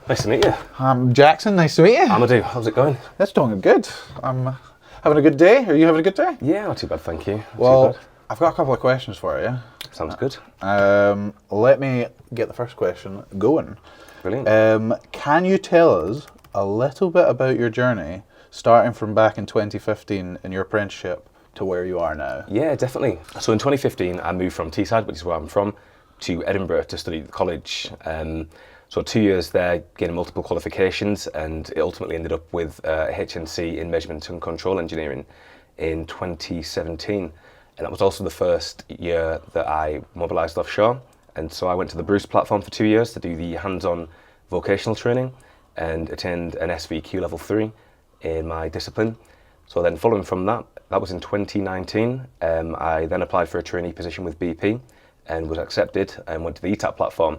Nice to meet you. I'm Jackson, nice to meet you. Amadou, how's it going? It's doing good. I'm having a good day. Are you having a good day? Yeah, not too bad, thank you. Well, I've got a couple of questions for you. Sounds good. Let me get the first question going. Brilliant. Can you tell us a little bit about your journey, starting from back in 2015 in your apprenticeship to where you are now? Yeah, definitely. So in 2015, I moved from Teesside, which is where I'm from, to Edinburgh to study at college. So 2 years there, gaining multiple qualifications, and it ultimately ended up with a HNC in Measurement and Control Engineering in 2017. And that was also the first year that I mobilised offshore. And so I went to the Bruce platform for 2 years to do the hands-on vocational training and attained an SVQ level 3 in my discipline. So then following from that, that was in 2019, I then applied for a trainee position with BP and was accepted and went to the ETAP platform.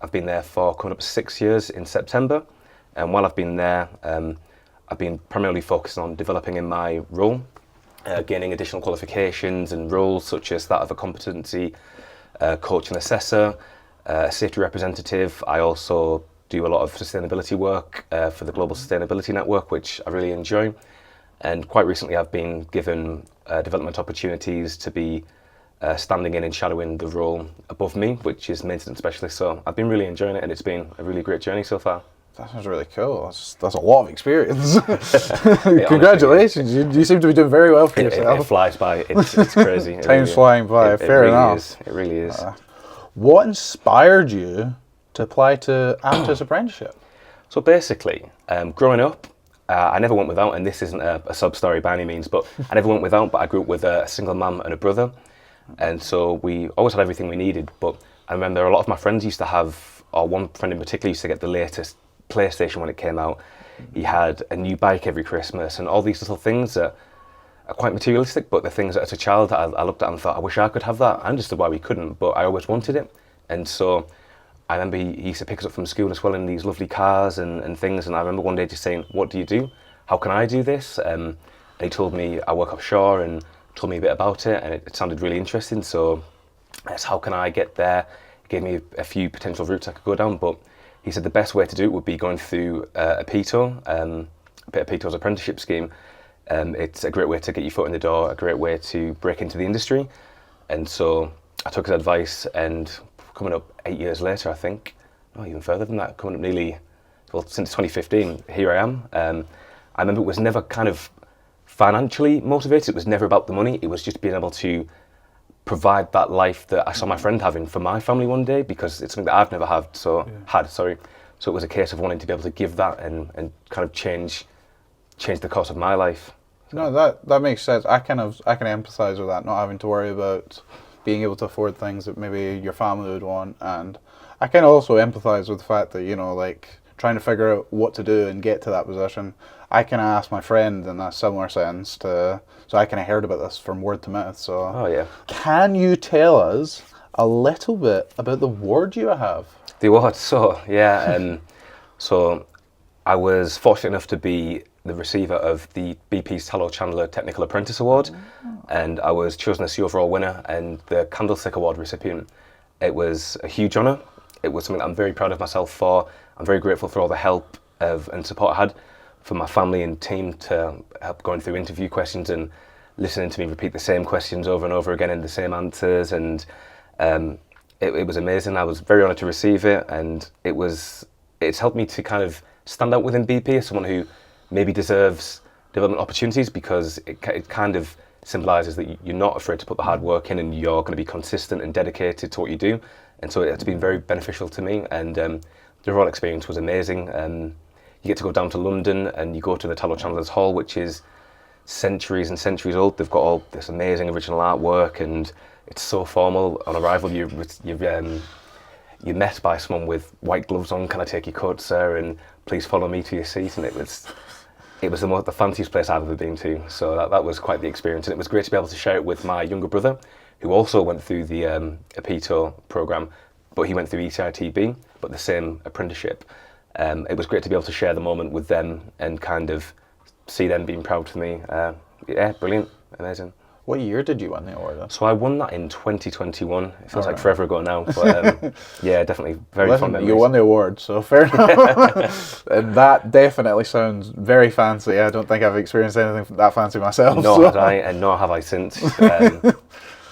I've been there for coming up 6 years in September, and while I've been there, I've been primarily focused on developing in my role, gaining additional qualifications and roles such as that of a competency coach and assessor, safety representative. I also do a lot of sustainability work for the Global Sustainability Network, which I really enjoy. And quite recently I've been given development opportunities to be standing in and shadowing the role above me, which is maintenance specialist. So I've been really enjoying it, and it's been a really great journey so far. That sounds really cool. That's a lot of experience. Congratulations. You seem to be doing very well for yourself. It flies by. It's crazy. Time's flying by. Fair enough. It really is. What inspired you to apply to APTUS Apprenticeship? So basically, growing up, I never went without, and this isn't a sub story by any means, but I never went without, but I grew up with a single mum and a brother. And so we always had everything we needed. But I remember a lot of my friends used to have, or one friend in particular used to get the latest PlayStation when it came out. He had a new bike every Christmas, and all these little things that are quite materialistic, but the things that as a child I looked at and thought, I wish I could have that. I understood why we couldn't, but I always wanted it. And so I remember he used to pick us up from school as well in these lovely cars and things. And I remember one day just saying, what do you do? How can I do this? And he told me I work offshore and told me a bit about it, and it sounded really interesting. So that's how can I get there? He gave me a few potential routes I could go down, but he said the best way to do it would be going through APTUS apprenticeship scheme. It's a great way to get your foot in the door, a great way to break into the industry. And so I took his advice, and coming up 8 years later, I think, no, even further than that, coming up since 2015, here I am. I remember it was never kind of financially motivated. It was never about the money. It was just being able to provide that life that I saw my friend having for my family one day, because it's something that I've never had. So it was a case of wanting to be able to give that and kind of change the course of my life. So. No, that makes sense. I can empathise with that, not having to worry about being able to afford things that maybe your family would want, and I can also empathise with the fact that, you know, like trying to figure out what to do and get to that position. I kind of asked my friend in a similar sense so I kind of heard about this from word to mouth. So, oh yeah. Can you tell us a little bit about the award you have? The award, so yeah, so I was fortunate enough to be the receiver of the BP's Tallow Chandler Technical Apprentice Award, and I was chosen as the overall winner and the Candlestick Award recipient. It was a huge honour. It was something that I'm very proud of myself for. I'm very grateful for all the help and support I had from my family and team to help going through interview questions and listening to me repeat the same questions over and over again and the same answers. And it was amazing. I was very honoured to receive it, and it's helped me to kind of stand out within BP as someone who maybe deserves development opportunities, because it kind of symbolises that you're not afraid to put the hard work in, and you're going to be consistent and dedicated to what you do. And so it's been very beneficial to me, and the overall experience was amazing. You get to go down to London and you go to the Tallow Chandlers Hall, which is centuries and centuries old. They've got all this amazing original artwork, and it's so formal. On arrival, you're met by someone with white gloves on. Can I take your coat, sir? And please follow me to your seat. And it was the fanciest place I've ever been to. So that was quite the experience, and it was great to be able to share it with my younger brother, who also went through the APTUS program, but he went through ECITB, but the same apprenticeship. It was great to be able to share the moment with them and kind of see them being proud of me. Yeah, brilliant, amazing. What year did you win the award? So I won that in 2021. It feels like Alright. forever ago now, but yeah, definitely very fond Listen, memories. you won the award, so fair enough. And that definitely sounds very fancy. I don't think I've experienced anything that fancy myself. Nor so. had I, and nor have I since.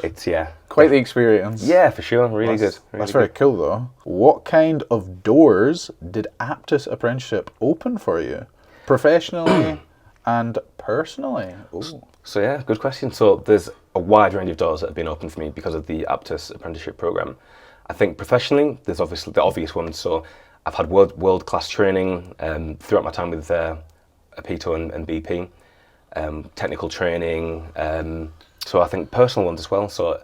It's, yeah. Quite the experience. Yeah, for sure. Really good. Really That's very cool, though. What kind of doors did APTUS Apprenticeship open for you, professionally and personally? Ooh. So yeah, good question. So there's a wide range of doors that have been opened for me because of the APTUS apprenticeship program. I think professionally, there's obviously the obvious ones. So I've had world-class training throughout my time with APTO and BP, technical training. So I think personal ones as well. So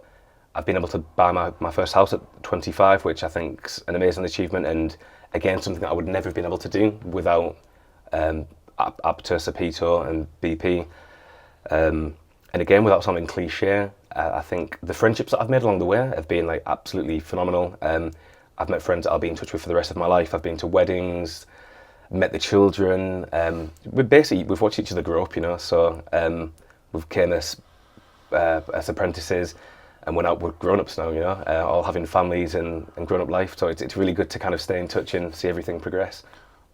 I've been able to buy my first house at 25, which I think's an amazing achievement, and again something that I would never have been able to do without APTUS, APTO and BP. And again, without sounding cliche, I think the friendships that I've made along the way have been like absolutely phenomenal. I've met friends that I'll be in touch with for the rest of my life. I've been to weddings, met the children. We've watched each other grow up, you know. So we've came as apprentices, and we're grown-ups now, you know, all having families and grown-up life. So it's really good to kind of stay in touch and see everything progress.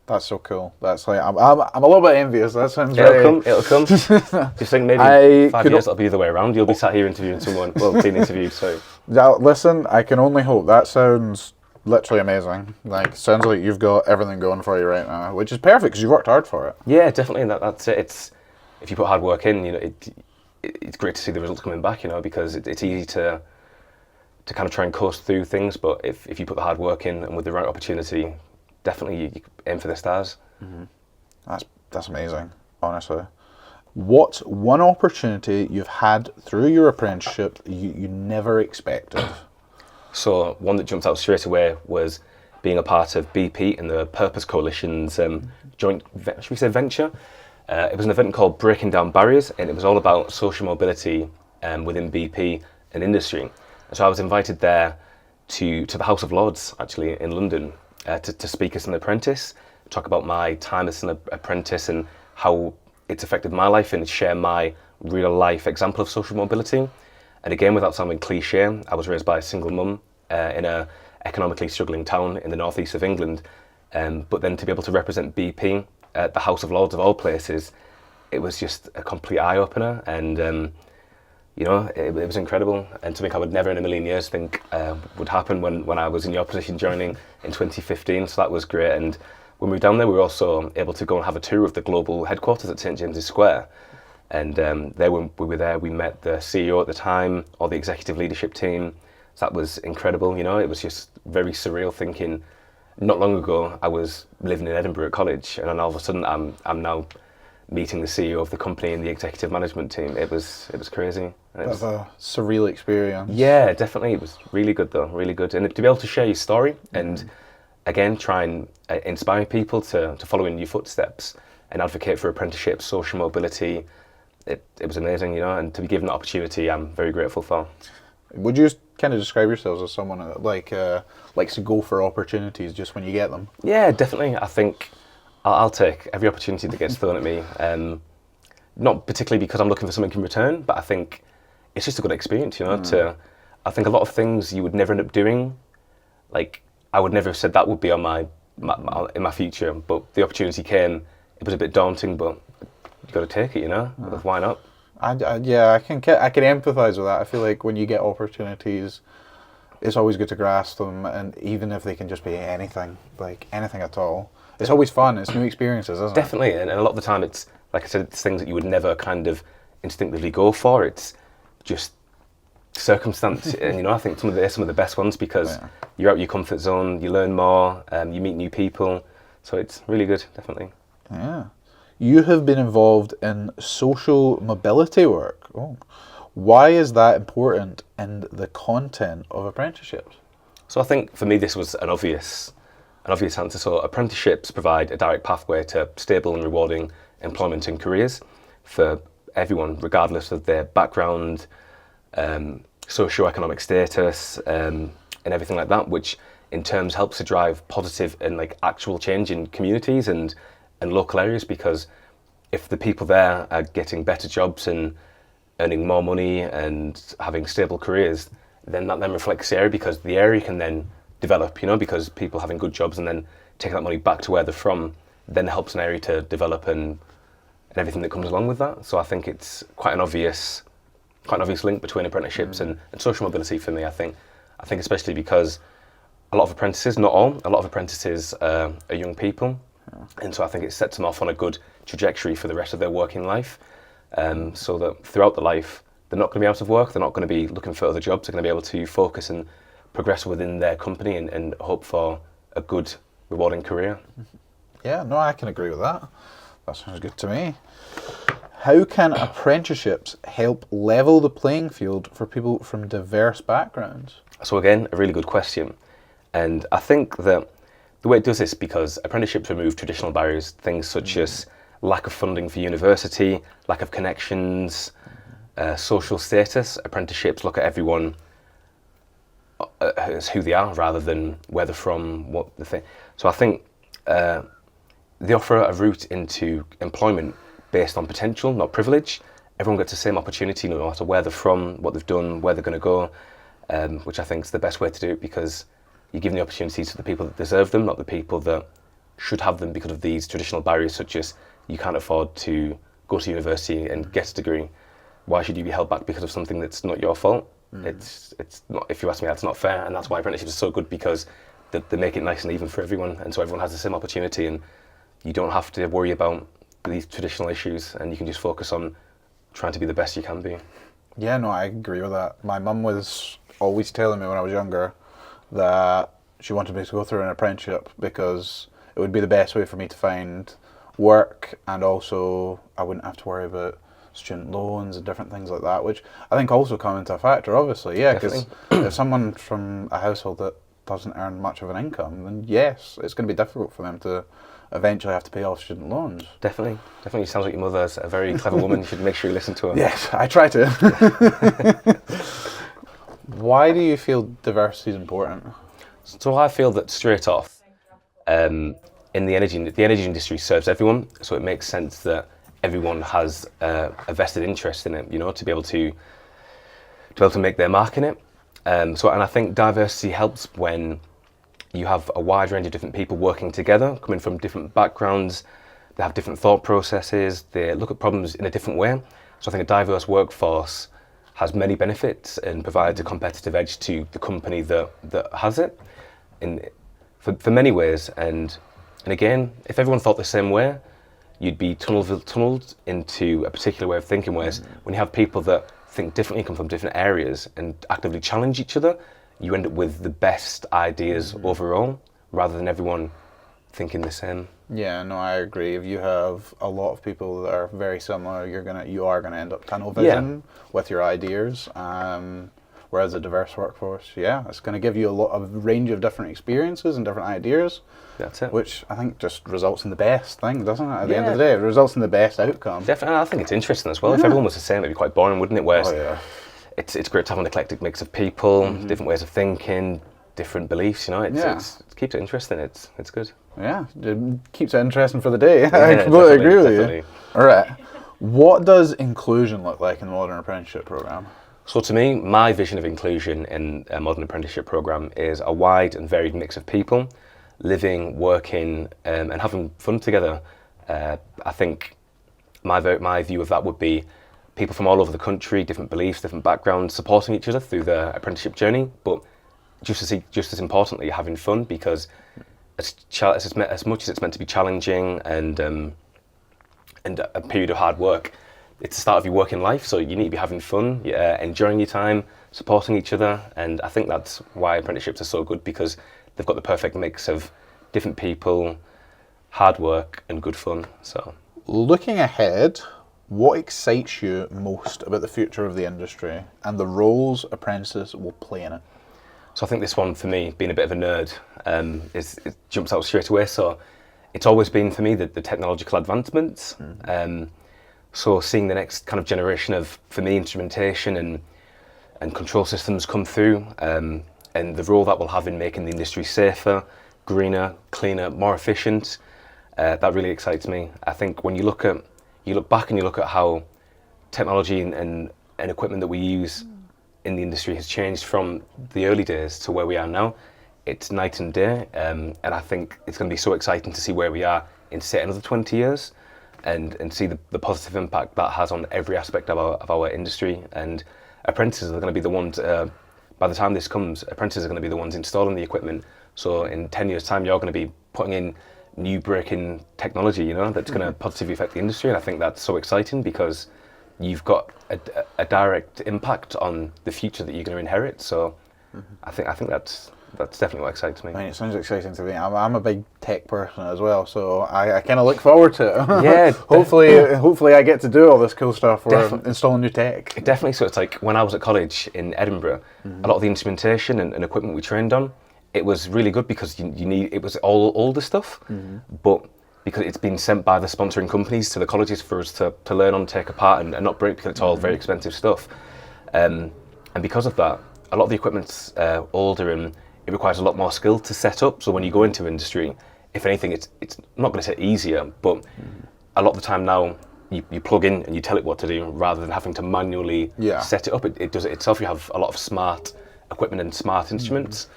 That's so cool. That's like I'm a little bit envious. That sounds It'll come. Just think maybe 5 years it'll be the other way around. You'll be sat here interviewing someone, well, being interviewed. So Now, listen, I can only hope. That sounds literally amazing. Like, sounds like you've got everything going for you right now, which is perfect because you've worked hard for it. yeah, definitely. That's it. It's if you put hard work in, you know, it's great to see the results coming back. You know, because it's easy to kind of try and coast through things, but if you put the hard work in and with the right opportunity, definitely you aim for the stars. Mm-hmm. That's amazing, honestly. What's one opportunity you've had through your apprenticeship you never expected? So one that jumped out straight away was being a part of BP and the Purpose Coalition's joint, should we say, venture. It was an event called Breaking Down Barriers, and it was all about social mobility within BP and industry. So I was invited there to the House of Lords, actually, in London, to speak as an apprentice, talk about my time as an apprentice and how it's affected my life and share my real life example of social mobility. And again, without sounding cliche, I was raised by a single mum in a economically struggling town in the northeast of England. But then to be able to represent BP at the House of Lords of all places, it was just a complete eye-opener. And you know, it was incredible, and something I would never in a million years think would happen when I was in your position joining in 2015, so that was great. And when we were down there, we were also able to go and have a tour of the global headquarters at St James's Square. And there when we were there, we met the CEO at the time, or the executive leadership team. So that was incredible, you know, it was just very surreal thinking, not long ago, I was living in Edinburgh at college, and then all of a sudden I'm now meeting the CEO of the company and the executive management team. It was crazy. It was a surreal experience. Yeah, definitely. It was really good though, really good. And to be able to share your story and again try and inspire people to follow in your footsteps and advocate for apprenticeships, social mobility, it was amazing, you know, and to be given the opportunity, I'm very grateful for. Would you kind of describe yourselves as someone that likes to go for opportunities just when you get them? Yeah, definitely. I think I'll take every opportunity that gets thrown at me. Not particularly because I'm looking for something in return, but I think it's just a good experience, you know. I think a lot of things you would never end up doing, like I would never have said that would be on in my future, but the opportunity came. It was a bit daunting, but you got to take it, you know. Why not? I can empathise with that. I feel like when you get opportunities, it's always good to grasp them, and even if they can just be anything, like anything at all, it's always fun. It's new experiences, isn't it? Definitely, and a lot of the time, it's like I said, it's things that you would never kind of instinctively go for. It's just circumstance, and you know, I think some of the best ones because you're out your comfort zone, you learn more, you meet new people, so it's really good, definitely. Yeah. You have been involved in social mobility work. Oh. Why is that important in the content of apprenticeships? So I think for me this was an obvious answer. So apprenticeships provide a direct pathway to stable and rewarding employment and careers for everyone, regardless of their background, socio-economic status, and everything like that, which in terms helps to drive positive and like actual change in communities and local areas, because if the people there are getting better jobs and earning more money and having stable careers, then that then reflects the area, because the area can then develop, you know, because people having good jobs and then taking that money back to where they're from then helps an area to develop and everything that comes along with that. So I think it's quite an obvious link between apprenticeships and social mobility for me. I think especially because a lot of apprentices, not all, a lot of apprentices are young people, and so I think it sets them off on a good trajectory for the rest of their working life, so that throughout the life they're not going to be out of work, they're not going to be looking for other jobs, they're going to be able to focus and progress within their company and hope for a good, rewarding career. Yeah, no, I can agree with that. That sounds good to me. How can apprenticeships help level the playing field for people from diverse backgrounds? So again, a really good question. And I think that the way it does this, because apprenticeships remove traditional barriers, things such as lack of funding for university, lack of connections, social status. Apprenticeships look at everyone as who they are rather than where they're from, what the thing. So I think they offer a route into employment based on potential, not privilege. Everyone gets the same opportunity no matter where they're from, what they've done, where they're going to go, which I think is the best way to do it, because you're giving the opportunities to the people that deserve them, not the people that should have them because of these traditional barriers, such as you can't afford to go to university and get a degree. Why should you be held back because of something that's not your fault? It's not, if you ask me, that's not fair, and that's why apprenticeships are so good, because they make it nice and even for everyone, and so everyone has the same opportunity, and you don't have to worry about these traditional issues, and you can just focus on trying to be the best you can be. Yeah, no, I agree with that. My mum was always telling me when I was younger that she wanted me to go through an apprenticeship because it would be the best way for me to find work, and also I wouldn't have to worry about student loans and different things like that, which I think also come into a factor, obviously. Yeah, because if someone from a household that doesn't earn much of an income, then yes, it's going to be difficult for them to eventually have to pay off student loans. Definitely. Sounds like your mother's a very clever woman. You should make sure you listen to her. Yes, I try to. Why do you feel diversity is important? So I feel that straight off, in the energy industry serves everyone, so it makes sense that everyone has a vested interest in it, you know, to be able to make their mark in it. And I think diversity helps when you have a wide range of different people working together, coming from different backgrounds. They have different thought processes. They look at problems in a different way. So I think a diverse workforce has many benefits and provides a competitive edge to the company that has it for many ways. And again, if everyone thought the same way, you'd be tunneled into a particular way of thinking. Whereas when you have people that think differently, come from different areas, and actively challenge each other, you end up with the best ideas overall, rather than everyone thinking the same. Yeah, no, I agree. If you have a lot of people that are very similar, you are gonna end up tunnel vision with your ideas. Whereas a diverse workforce, it's going to give you a range of different experiences and different ideas. That's it. Which I think just results in the best thing, doesn't it? At the end of the day, it results in the best outcome. Definitely, I think it's interesting as well. If everyone was the same, it'd be quite boring, wouldn't it? Whereas it's great to have an eclectic mix of people, different ways of thinking, different beliefs. You know, it keeps it interesting. It's good. Yeah, it keeps it interesting for the day. I completely agree with you. All right, what does inclusion look like in the modern apprenticeship program? So to me, my vision of inclusion in a modern apprenticeship program is a wide and varied mix of people living, working, and having fun together. I think my view of that would be people from all over the country, different beliefs, different backgrounds, supporting each other through their apprenticeship journey, but just as importantly, having fun, because as much as it's meant to be challenging and a period of hard work, it's the start of your working life, so you need to be having fun, enjoying your time, supporting each other, and I think that's why apprenticeships are so good, because they've got the perfect mix of different people, hard work, and good fun. So, looking ahead, what excites you most about the future of the industry and the roles apprentices will play in it? So I think this one, for me, being a bit of a nerd, it jumps out straight away. So it's always been, for me, the technological advancements. So seeing the next kind of generation of, for me, instrumentation and control systems come through, and the role that will have in making the industry safer, greener, cleaner, more efficient, that really excites me. I think when you look back and you look at how technology and and equipment that we use in the industry has changed from the early days to where we are now. It's night and day, and I think it's going to be so exciting to see where we are in, say, another 20 years, and see the positive impact that has on every aspect of our industry. And apprentices are going to be the ones, by the time this comes, apprentices are going to be the ones installing the equipment. So in 10 years' time, you're going to be putting in new breaking technology, you know, that's going to positively affect the industry. And I think that's so exciting because you've got a direct impact on the future that you're going to inherit. So I think that's definitely what excites me. I mean, it sounds exciting to me. I'm a big tech person as well, so I kind of look forward to it. Yeah. hopefully I get to do all this cool stuff where installing new tech. Definitely. So it's like when I was at college in Edinburgh, a lot of the instrumentation and equipment we trained on, it was really good because it was all older stuff, but because it's been sent by the sponsoring companies to the colleges for us to learn on, take apart and not break, because it's all very expensive stuff. And because of that, a lot of the equipment's older and it requires a lot more skill to set up. So when you go into industry, if anything, it's not going to say easier, but a lot of the time now you plug in and you tell it what to do rather than having to manually set it up. It does it itself. You have a lot of smart equipment and smart instruments.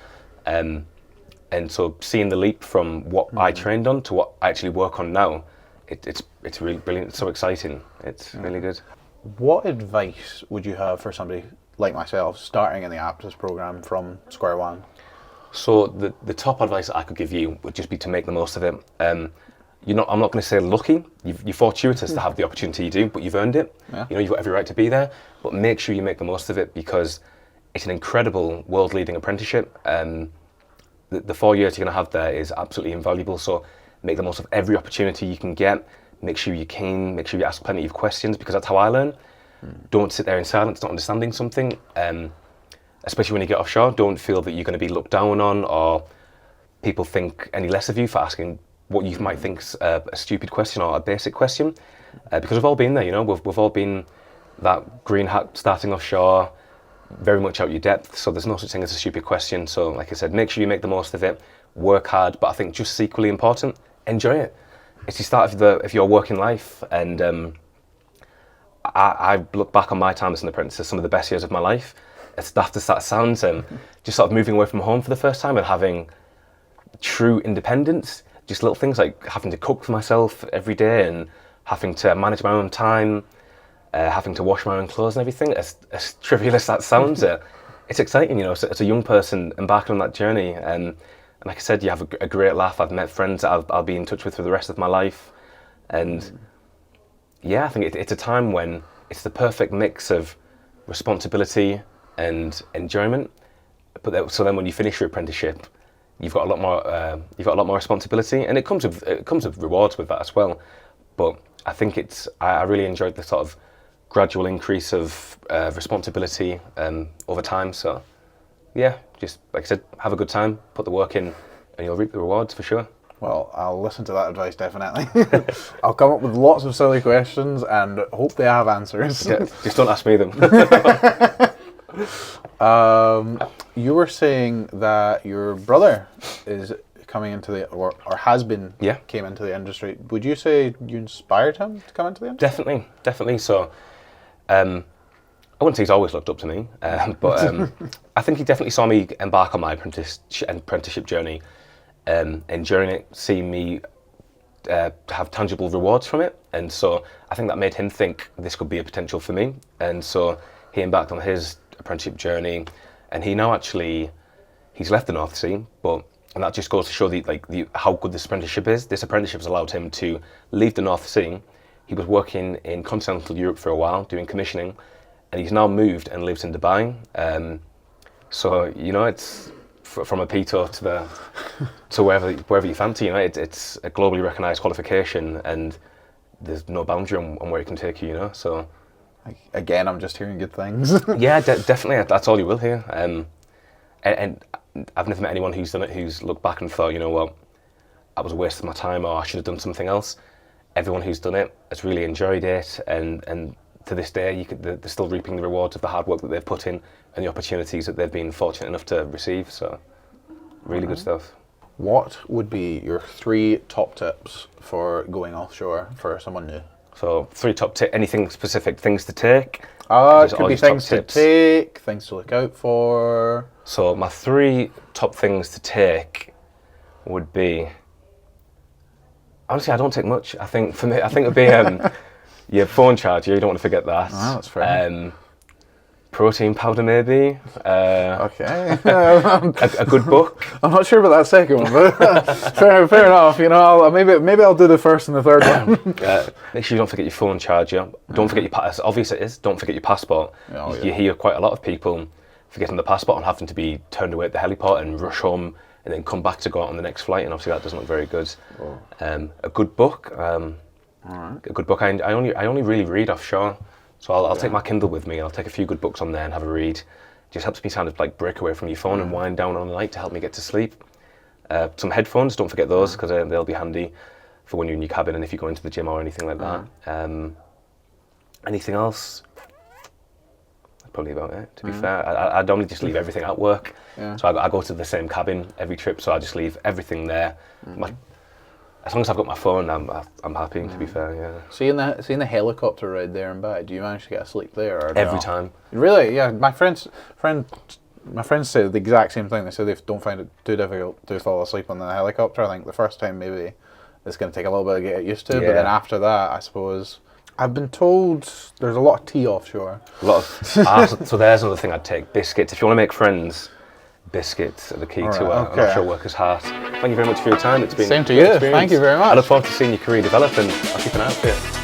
And so seeing the leap from what I trained on to what I actually work on now, it's really brilliant. It's so exciting. It's really good. What advice would you have for somebody like myself starting in the APTUS program from square one? So the top advice I could give you would just be to make the most of it. I'm not going to say lucky. You're fortuitous to have the opportunity you do, but you've earned it. Yeah. You know, you've got every right to be there. But make sure you make the most of it because it's an incredible world-leading apprenticeship. The 4 years you're going to have there is absolutely invaluable. So make the most of every opportunity you can get. Make sure you're keen. Make sure you ask plenty of questions because that's how I learn. Don't sit there in silence, not understanding something. Especially when you get offshore, don't feel that you're going to be looked down on or people think any less of you for asking what you might think's a stupid question or a basic question. Because we've all been there, you know, we've all been that green hat starting offshore, very much out your depth, so there's no such thing as a stupid question. So like I said, make sure you make the most of it, work hard, but I think just equally important, enjoy it. It's the start of your working life, and I look back on my time as an apprentice as some of the best years of my life. As daft as that sounds, just sort of moving away from home for the first time and having true independence, just little things like having to cook for myself every day and having to manage my own time, having to wash my own clothes and everything, as trivial as that sounds, it's exciting, you know, so as a young person embarking on that journey. And like I said, you have a great laugh. I've met friends that I'll be in touch with for the rest of my life. And yeah, I think it's a time when it's the perfect mix of responsibility and enjoyment. But so then when you finish your apprenticeship, you've got a lot more responsibility, and it comes with rewards with that as well. But I think I really enjoyed the sort of gradual increase of responsibility over time. So yeah, just like I said, have a good time, put the work in, and you'll reap the rewards for sure. Well, I'll listen to that advice, definitely. I'll come up with lots of silly questions and hope they have answers. Yeah, just don't ask me them. You were saying that your brother is coming into or has been, came into the industry. Would you say you inspired him to come into the industry? Definitely. So, I wouldn't say he's always looked up to me, but I think he definitely saw me embark on my apprenticeship journey, enjoying it, seeing me have tangible rewards from it, and so I think that made him think this could be a potential for me, and so he embarked on his apprenticeship journey, and he now actually he's left the North Sea, and that just goes to show how good this apprenticeship is. This apprenticeship has allowed him to leave the North Sea. He was working in continental Europe for a while, doing commissioning, and he's now moved and lives in Dubai. So you know, it's from a Pito to wherever you fancy. You know, it's a globally recognised qualification, and there's no boundary on where it can take you. You know, so. Again, I'm just hearing good things. Yeah, definitely. That's all you will hear. And I've never met anyone who's done it who's looked back and thought, you know what, that was a waste of my time, or I should have done something else. Everyone who's done it has really enjoyed it, and to this day, they're still reaping the rewards of the hard work that they've put in and the opportunities that they've been fortunate enough to receive. So, really good stuff. What would be your 3 top tips for going offshore for someone new? So 3 anything specific things to take? It could be things to take, things to look out for. So my 3 top things to take would be, honestly, I don't take much. I think for me, it'd be your phone charger. You don't want to forget that. Oh, that's fair. Protein powder, maybe. Okay. A good book. I'm not sure about that second one, but fair enough. You know, maybe I'll do the first and the third one. Make sure you don't forget your phone charger. Don't forget your as obvious it is. Don't forget your passport. Oh, You hear quite a lot of people forgetting the passport and having to be turned away at the heliport and rush home and then come back to go out on the next flight. And obviously that doesn't look very good. Oh. A good book. All right. A good book. I only really read offshore. So I'll take my Kindle with me and I'll take a few good books on there and have a read. Just helps me kind of like break away from your phone and wind down on the night to help me get to sleep. Some headphones, don't forget those because they'll be handy for when you're in your cabin and if you go into the gym or anything like that. Anything else? That's probably about it, to be fair. I normally just leave everything at work. Yeah. So I go to the same cabin every trip, so I just leave everything there. As long as I've got my phone, I'm happy, to be fair, yeah. Seeing the helicopter ride there and back, do you manage to get asleep there? Or Every no? time. Really? Yeah. My friends said the exact same thing. They said they don't find it too difficult to fall asleep on the helicopter. I think the first time maybe it's going to take a little bit to get used to, but then after that, I suppose I've been told there's a lot of tea offshore. A lot of so there's another thing I'd take. Biscuits. If you want to make friends, biscuits are the key to an offshore worker's heart. Thank you very much for your time. It's been Same to you. Thank you very much. I look forward to seeing your career develop and I'll keep an eye out for you.